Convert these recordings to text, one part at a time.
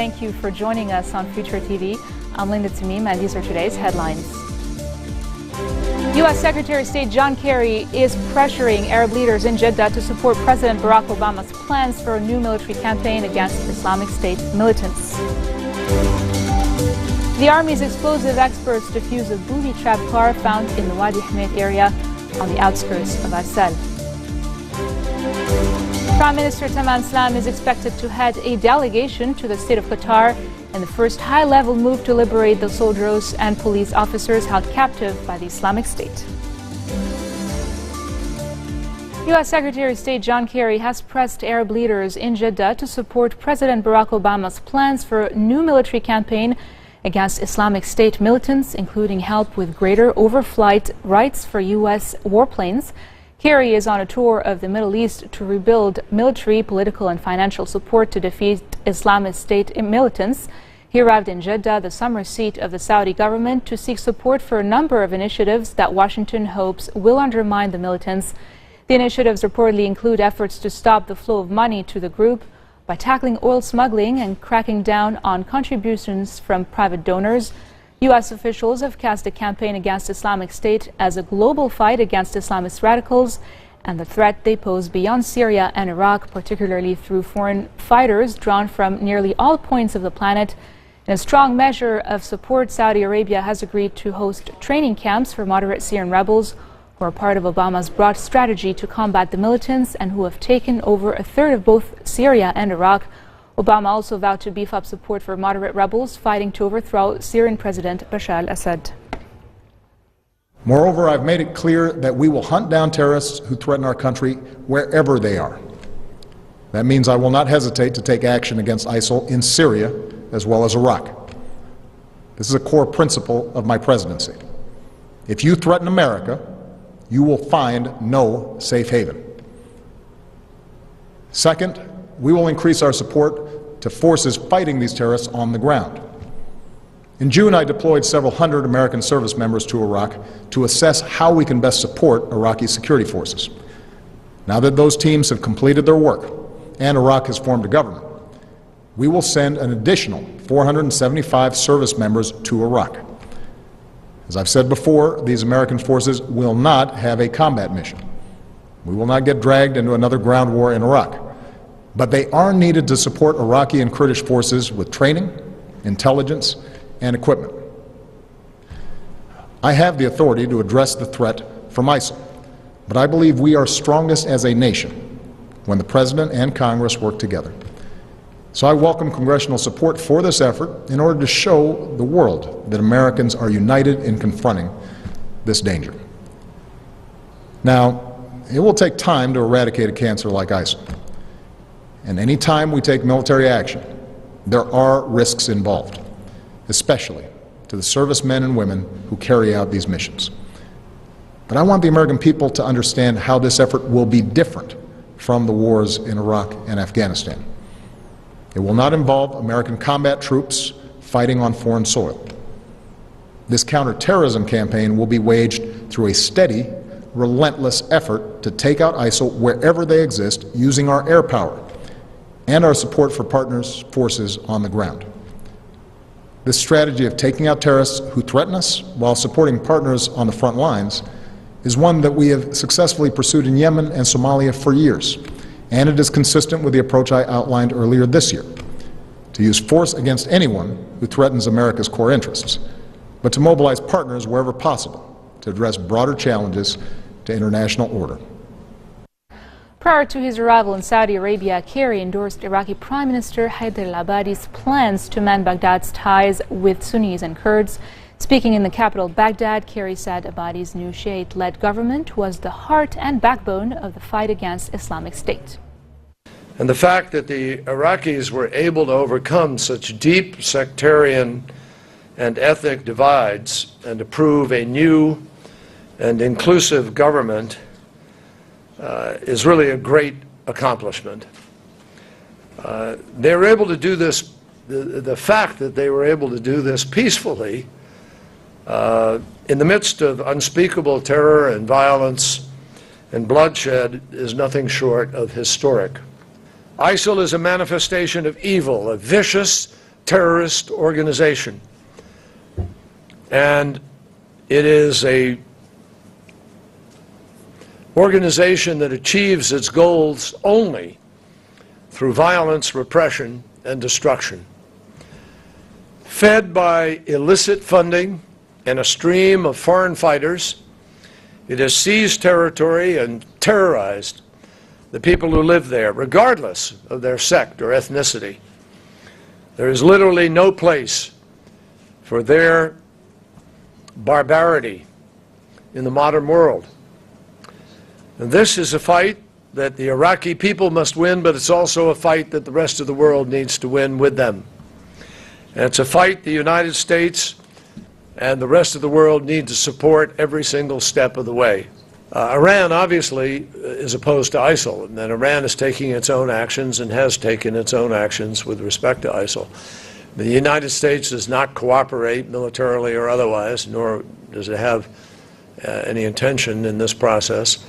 Thank you for joining us on Future TV. I'm Linda Tamim, and these are today's headlines. U.S. Secretary of State John Kerry is pressuring Arab leaders in Jeddah to support President Barack Obama's plans for a new military campaign against Islamic State militants. The Army's explosive experts defuse a booby-trapped car found in the Wadi Hamid area on the outskirts of Arsal. Prime Minister Taman Slam is expected to head a delegation to the state of Qatar in the first high-level move to liberate the soldiers and police officers held captive by the Islamic State. U.S. Secretary of State John Kerry has pressed Arab leaders in Jeddah to support President Barack Obama's plans for a new military campaign against Islamic State militants, including help with greater overflight rights for U.S. warplanes. Kerry is on a tour of the Middle East to rebuild military, political and financial support to defeat Islamic State militants. He arrived in Jeddah, the summer seat of the Saudi government, to seek support for a number of initiatives that Washington hopes will undermine the militants. The initiatives reportedly include efforts to stop the flow of money to the group by tackling oil smuggling and cracking down on contributions from private donors. U.S. officials have cast a campaign against Islamic State as a global fight against Islamist radicals and the threat they pose beyond Syria and Iraq, particularly through foreign fighters drawn from nearly all points of the planet. In a strong measure of support, Saudi Arabia has agreed to host training camps for moderate Syrian rebels who are part of Obama's broad strategy to combat the militants and who have taken over a third of both Syria and Iraq. Obama also vowed to beef up support for moderate rebels fighting to overthrow Syrian President Bashar al-Assad. Moreover, I've made it clear that we will hunt down terrorists who threaten our country wherever they are. That means I will not hesitate to take action against ISIL in Syria as well as Iraq. This is a core principle of my presidency. If you threaten America, you will find no safe haven. Second, we will increase our support to forces fighting these terrorists on the ground. In June, I deployed several hundred American service members to Iraq to assess how we can best support Iraqi security forces. Now that those teams have completed their work and Iraq has formed a government, we will send an additional 475 service members to Iraq. As I've said before, these American forces will not have a combat mission. We will not get dragged into another ground war in Iraq. But they are needed to support Iraqi and Kurdish forces with training, intelligence, and equipment. I have the authority to address the threat from ISIL, but I believe we are strongest as a nation when the President and Congress work together. So I welcome congressional support for this effort in order to show the world that Americans are united in confronting this danger. Now, it will take time to eradicate a cancer like ISIL. And any time we take military action, there are risks involved, especially to the servicemen and women who carry out these missions. But I want the American people to understand how this effort will be different from the wars in Iraq and Afghanistan. It will not involve American combat troops fighting on foreign soil. This counterterrorism campaign will be waged through a steady, relentless effort to take out ISIL wherever they exist using our air power and our support for partners' forces on the ground. This strategy of taking out terrorists who threaten us while supporting partners on the front lines is one that we have successfully pursued in Yemen and Somalia for years, and it is consistent with the approach I outlined earlier this year, to use force against anyone who threatens America's core interests, but to mobilize partners wherever possible to address broader challenges to international order. Prior to his arrival in Saudi Arabia, Kerry endorsed Iraqi Prime Minister Haider al-Abadi's plans to mend Baghdad's ties with Sunnis and Kurds. Speaking in the capital, Baghdad, Kerry said Abadi's new Shiite-led government was the heart and backbone of the fight against Islamic State. And the fact that the Iraqis were able to overcome such deep sectarian and ethnic divides and approve a new and inclusive government is really a great accomplishment. They were able to do this, the fact that they were able to do this peacefully in the midst of unspeakable terror and violence and bloodshed is nothing short of historic. ISIL is a manifestation of evil, a vicious, terrorist organization. And it is a organization that achieves its goals only through violence, repression, and destruction. Fed by illicit funding and a stream of foreign fighters, it has seized territory and terrorized the people who live there, regardless of their sect or ethnicity. There is literally no place for their barbarity in the modern world. And this is a fight that the Iraqi people must win, but it's also a fight that the rest of the world needs to win with them. And it's a fight the United States and the rest of the world need to support every single step of the way. Iran obviously is opposed to ISIL, and then Iran is taking its own actions and has taken its own actions with respect to ISIL. The United States does not cooperate militarily or otherwise, nor does it have any intention in this process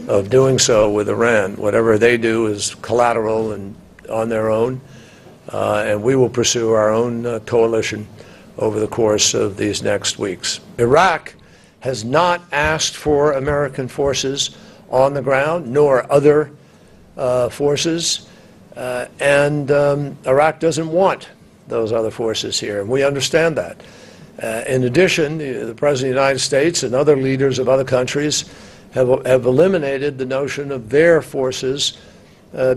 of doing so with Iran. Whatever they do is collateral and on their own, and we will pursue our own coalition over the course of these next weeks. Iraq has not asked for American forces on the ground, nor other forces, and Iraq doesn't want those other forces here, and we understand that. In addition, the President of the United States and other leaders of other countries have eliminated the notion of their forces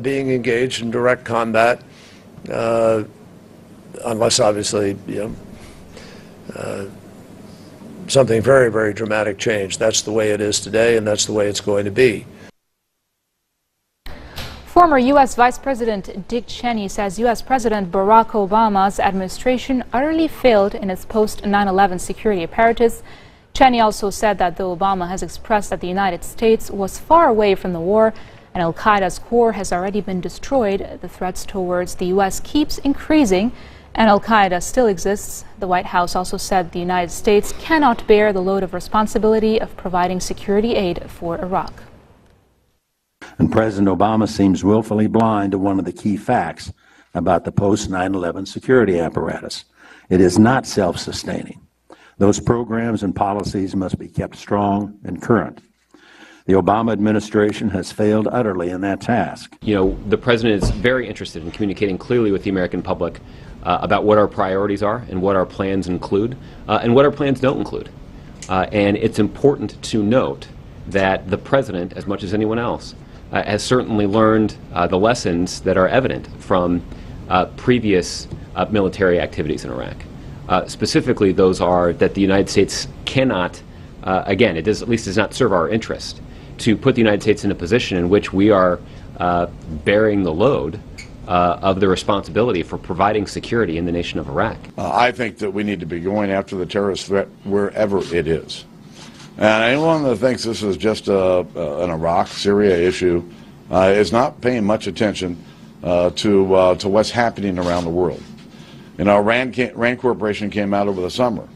being engaged in direct combat, unless obviously, something very, very dramatic change. That's the way it is today, and that's the way it's going to be. Former U.S. Vice President Dick Cheney says U.S. President Barack Obama's administration utterly failed in its post-9/11 security apparatus. Cheney also said that though Obama has expressed that the United States was far away from the war and al-Qaeda's core has already been destroyed, the threats towards the U.S. keeps increasing and al-Qaeda still exists. The White House also said the United States cannot bear the load of responsibility of providing security aid for Iraq. And President Obama seems willfully blind to one of the key facts about the post-9/11 security apparatus. It is not self-sustaining. Those programs and policies must be kept strong and current. The Obama administration has failed utterly in that task. The president is very interested in communicating clearly with the American public about what our priorities are and what our plans include and what our plans don't include. And it's important to note that the president, as much as anyone else, has certainly learned the lessons that are evident from previous military activities in Iraq. Specifically, those are that the United States cannot, again, it at least does not serve our interest to put the United States in a position in which we are bearing the load of the responsibility for providing security in the nation of Iraq. I think that we need to be going after the terrorist threat wherever it is. And anyone that thinks this is just an Iraq, Syria issue is not paying much attention to what's happening around the world. Rand Corporation came out over the summer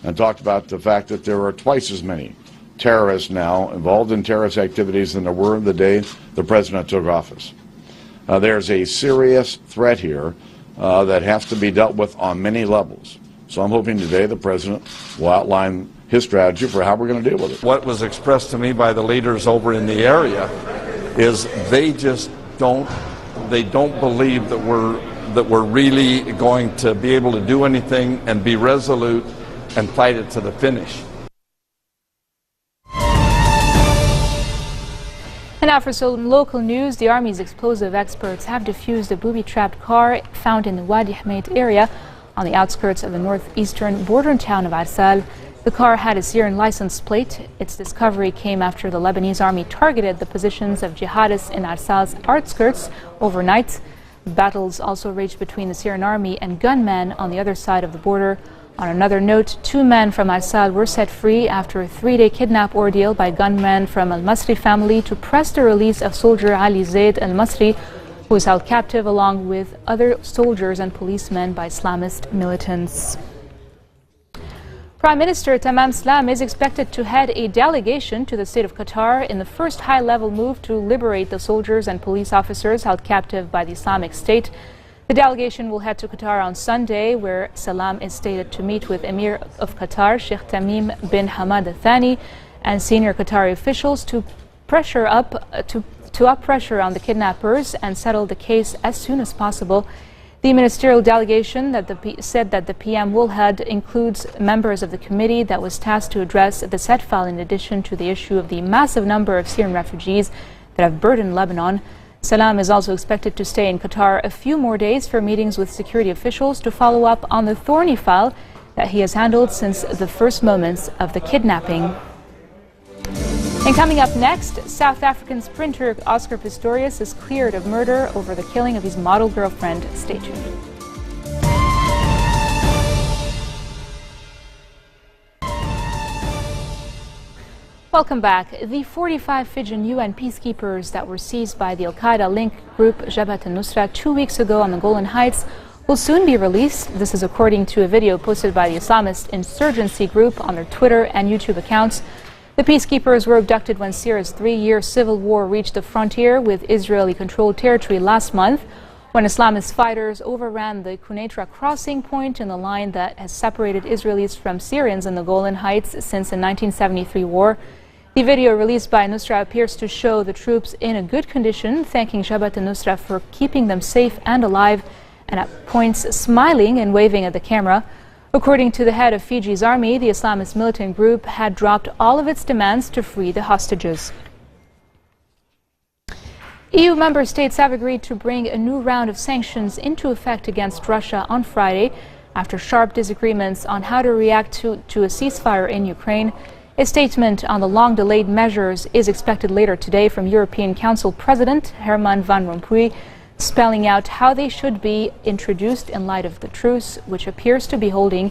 and talked about the fact that there are twice as many terrorists now involved in terrorist activities than there were the day the president took office. There's a serious threat here that has to be dealt with on many levels. So I'm hoping today the president will outline his strategy for how we're going to deal with it. What was expressed to me by the leaders over in the area is they just don't believe that we're really going to be able to do anything and be resolute and fight it to the finish. And now for some local news, the Army's explosive experts have defused a booby-trapped car found in the Wadi Hmait area on the outskirts of the northeastern bordering town of Arsal. The car had a Syrian license plate. Its discovery came after the Lebanese army targeted the positions of jihadists in Arsal's outskirts overnight. Battles also raged between the Syrian army and gunmen on the other side of the border. On another note, 2 men from Arsal were set free after a 3-day kidnap ordeal by gunmen from al-Masri family to press the release of soldier Ali Zaid al-Masri, who was held captive along with other soldiers and policemen by Islamist militants. Prime Minister Tamam Slam is expected to head a delegation to the state of Qatar in the first high-level move to liberate the soldiers and police officers held captive by the Islamic State. The delegation will head to Qatar on Sunday, where Salam is stated to meet with Emir of Qatar, Sheikh Tamim bin Hamad Al Thani, and senior Qatari officials to up pressure on the kidnappers and settle the case as soon as possible. The ministerial delegation said that the PM will head includes members of the committee that was tasked to address the set file, in addition to the issue of the massive number of Syrian refugees that have burdened Lebanon. Salam is also expected to stay in Qatar a few more days for meetings with security officials to follow up on the thorny file that he has handled since the first moments of the kidnapping. And coming up next, South African sprinter Oscar Pistorius is cleared of murder over the killing of his model girlfriend. Stay tuned. Welcome back. The 45 Fijian UN peacekeepers that were seized by the Al-Qaeda-linked group Jabhat al-Nusra 2 weeks ago on the Golan Heights will soon be released. This is according to a video posted by the Islamist insurgency group on their Twitter and YouTube accounts. The peacekeepers were abducted when Syria's 3-year civil war reached the frontier with Israeli-controlled territory last month, when Islamist fighters overran the Quneitra crossing point in the line that has separated Israelis from Syrians in the Golan Heights since the 1973 war. The video released by Nusra appears to show the troops in a good condition, thanking Jabhat al-Nusra for keeping them safe and alive, and at points smiling and waving at the camera. According to the head of Fiji's army, the Islamist militant group had dropped all of its demands to free the hostages. EU member states have agreed to bring a new round of sanctions into effect against Russia on Friday, after sharp disagreements on how to react to a ceasefire in Ukraine. A statement on the long-delayed measures is expected later today from European Council President Herman Van Rompuy, spelling out how they should be introduced in light of the truce, which appears to be holding.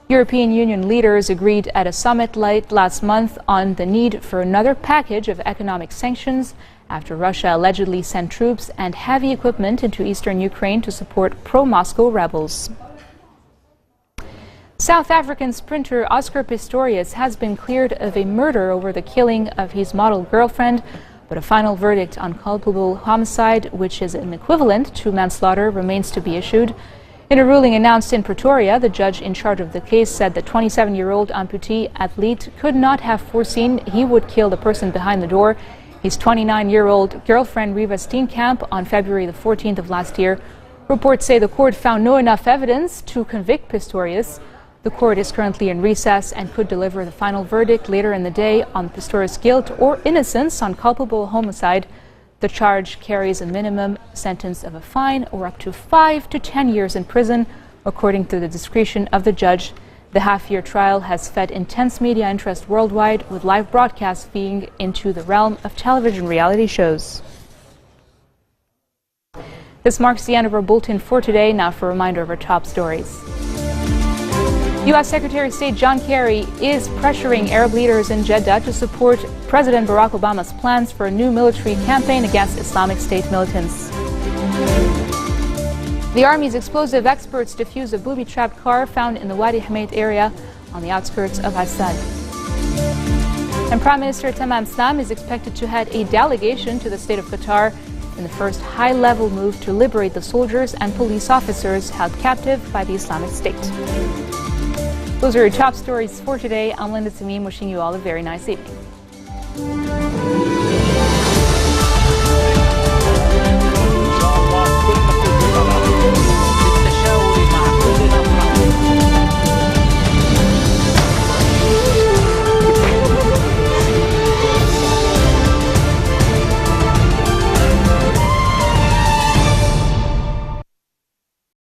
European Union leaders agreed at a summit late last month on the need for another package of economic sanctions after Russia allegedly sent troops and heavy equipment into eastern Ukraine to support pro-Moscow rebels. South African sprinter Oscar Pistorius has been cleared of a murder over the killing of his model girlfriend, but a final verdict on culpable homicide, which is an equivalent to manslaughter, remains to be issued. In a ruling announced in Pretoria, the judge in charge of the case said the 27-year-old amputee athlete could not have foreseen he would kill the person behind the door, his 29-year-old girlfriend Riva Steenkamp, on February the 14th of last year. Reports say the court found no enough evidence to convict Pistorius. The court is currently in recess and could deliver the final verdict later in the day on Pistorius' guilt or innocence on culpable homicide. The charge carries a minimum sentence of a fine or up to 5 to 10 years in prison, according to the discretion of the judge. The half-year trial has fed intense media interest worldwide, with live broadcasts being into the realm of television reality shows. This marks the end of our bulletin for today. Now for a reminder of our top stories. U.S. Secretary of State John Kerry is pressuring Arab leaders in Jeddah to support President Barack Obama's plans for a new military campaign against Islamic State militants. The Army's explosive experts defused a booby-trapped car found in the Wadi Hamid area on the outskirts of Assad. And Prime Minister Tamam Sam is expected to head a delegation to the state of Qatar in the first high-level move to liberate the soldiers and police officers held captive by the Islamic State. Those are your top stories for today. I'm Linda Tamim, wishing you all a very nice evening.